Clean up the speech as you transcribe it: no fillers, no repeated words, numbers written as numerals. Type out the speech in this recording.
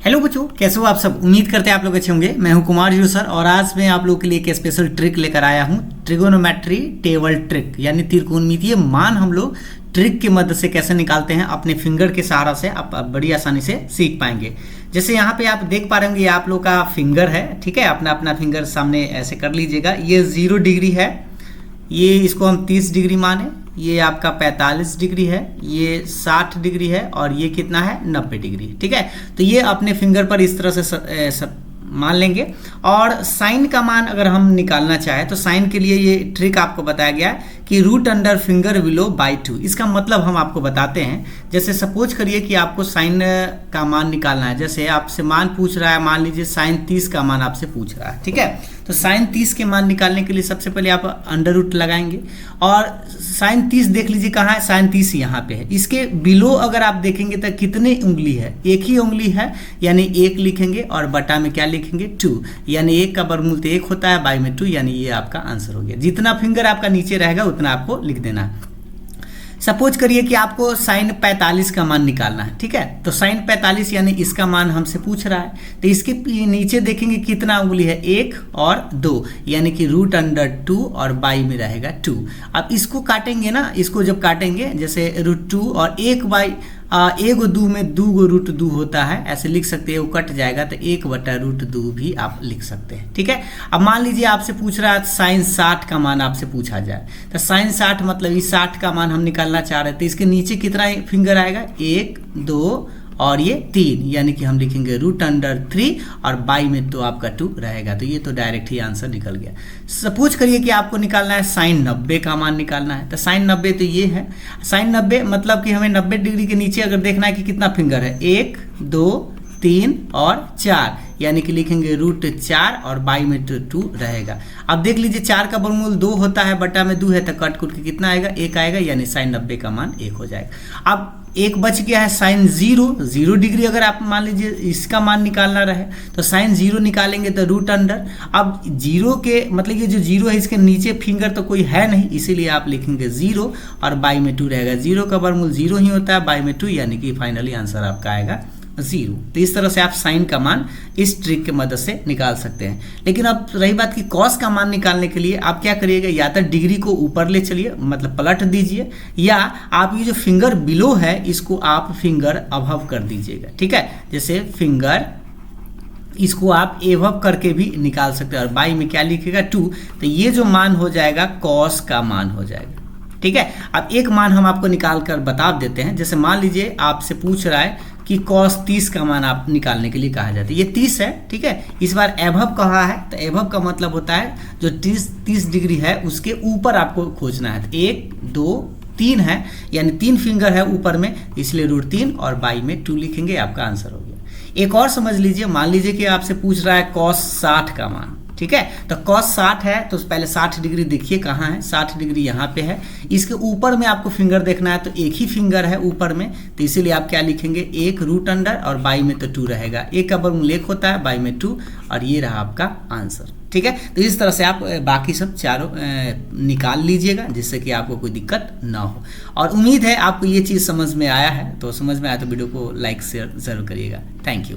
Hello बच्चों, कैसे हो आप सब। उम्मीद करते हैं आप लोग अच्छे होंगे। मैं हूं कुमार जी सर और आज मैं आप लोगों के लिए एक स्पेशल ट्रिक लेकर आया हूं, ट्रिगोनोमेट्री टेबल ट्रिक, यानी त्रिकोणमितीय मान हम लोग ट्रिक की मदद से कैसे निकालते हैं अपने फिंगर के सहारा से आप बड़ी आसानी से सीख पाएंगे। जैसे यहाँ पे आप देख पा रहे होंगे, ये आप लोग का फिंगर है, ठीक है। अपना अपना फिंगर सामने ऐसे कर लीजिएगा। ये 0 डिग्री है, ये इसको हम 30 डिग्री माने, ये आपका 45 डिग्री है, ये 60 डिग्री है और ये कितना है 90 डिग्री, ठीक है। तो ये अपने फिंगर पर इस तरह से मान लेंगे। और साइन का मान अगर हम निकालना चाहें तो साइन के लिए ये ट्रिक आपको बताया गया है कि root under finger below by 2। इसका मतलब हम आपको बताते हैं। जैसे सपोज करिए कि आपको साइन का मान निकालना है, जैसे आपसे मान पूछ रहा है, मान लीजिए साइन 30 का मान आपसे पूछ रहा है, ठीक है। तो साइन 30 के मान निकालने के लिए सबसे पहले आप अंडर रूट लगाएंगे और साइन 30 देख लीजिए कहाँ है, साइन 30 यहाँ पे है। इसके बिलो अगर आप देखेंगे तो कितनी उंगली है, एक ही उंगली है, यानी 1 लिखेंगे और बटा में क्या लिखेंगे 2, यानी 1 का वर्गमूल तो 1 होता है, बाई में 2, यानी ये आपका आंसर हो गया। जितना फिंगर आपका नीचे रहेगा उतना आपको लिख देना है। सपोज करिए कि आपको साइन 45 का मान निकालना है, ठीक है। तो साइन 45 यानी इसका मान हमसे पूछ रहा है, तो इसके नीचे देखेंगे कितना उंगली है, 1 और 2, यानी कि रूट अंडर 2 और बाई में रहेगा 2। अब इसको काटेंगे ना, इसको जब काटेंगे जैसे रूट 2 और 1 बाई 1 2 में 2 रूट 2 होता है, ऐसे लिख सकते हैं। वो कट जाएगा तो 1 बटा रूट 2 भी आप लिख सकते हैं, ठीक है। अब मान लीजिए आपसे पूछ रहा है साइन 60 का मान आपसे पूछा जाए, तो साइन 60 मतलब इस 60 का मान हम निकालना चाह रहे थे। इसके नीचे कितना फिंगर आएगा, 1 2 और ये 3, यानी कि हम लिखेंगे रूट अंडर 3 और बाई में तो आपका 2 रहेगा। तो ये तो डायरेक्ट ही आंसर निकल गया। सपोज करिए कि आपको निकालना है साइन 90 का मान निकालना है, तो साइन 90 तो ये है। साइन 90 मतलब कि हमें 90 डिग्री के नीचे अगर देखना है कि कितना फिंगर है, 1 2 3 और 4, यानी कि लिखेंगे रूट 4 और बाई में 2 रहेगा। अब देख लीजिए 4 का वर्गमूल 2 होता है, बटा में 2 है, तो कट कुट के कितना आएगा, 1 आएगा, यानी साइन 90 का मान 1 हो जाएगा। अब एक बच गया है साइन 0 डिग्री। अगर आप मान लीजिए इसका मान निकालना रहे तो साइन 0 निकालेंगे तो रूट अंडर, अब 0 के मतलब ये जो 0 है इसके नीचे फिंगर तो कोई है नहीं, इसीलिए आप लिखेंगे 0 और बाई में 2 रहेगा। 0 का वर्गमूल 0 ही होता है, बाई में 2, यानी कि फाइनली आंसर आपका आएगा 0। तो इस तरह से आप साइन का मान इस ट्रिक की मदद से निकाल सकते हैं। लेकिन अब रही बात कि कॉस का मान निकालने के लिए आप क्या करिएगा, या तो डिग्री को ऊपर ले चलिए, मतलब पलट दीजिए, या आप ये जो फिंगर बिलो है इसको आप फिंगर अबव कर दीजिएगा, ठीक है। जैसे फिंगर इसको आप एवब करके भी निकाल सकते हैं और बाई में क्या लिखेगा 2, तो ये जो मान हो जाएगा कॉस का मान हो जाएगा, ठीक है। अब एक मान हम आपको निकाल कर बता देते हैं। जैसे मान लीजिए आपसे पूछ रहा है कि कॉस 30 का मान आप निकालने के लिए कहा जाता है। ये 30 है, ठीक है। इस बार एभव कहा है, तो एभव का मतलब होता है जो 30 डिग्री है उसके ऊपर आपको खोजना है। 1 2 3 है, यानी 3 फिंगर है ऊपर में, इसलिए रूट 3 और बाई में 2 लिखेंगे, आपका आंसर हो गया। एक और समझ लीजिए, मान लीजिए कि आपसे पूछ रहा है कॉस 60 का मान, ठीक है। तो कॉस 60 है तो पहले 60 डिग्री देखिए कहाँ है, 60 डिग्री यहाँ पे है। इसके ऊपर में आपको फिंगर देखना है, तो एक ही फिंगर है ऊपर में, तो इसीलिए आप क्या लिखेंगे, 1 रूट अंडर और बाई में तो 2 रहेगा। 1 का वर्गमूल 1 होता है, बाई में 2, और ये रहा आपका आंसर, ठीक है। तो इस तरह से आप बाकी सब चारों निकाल लीजिएगा, जिससे कि आपको कोई दिक्कत ना हो। और उम्मीद है आपको ये चीज़ समझ में आया है। तो समझ में आया तो वीडियो को लाइक शेयर जरूर करिएगा। Thank you.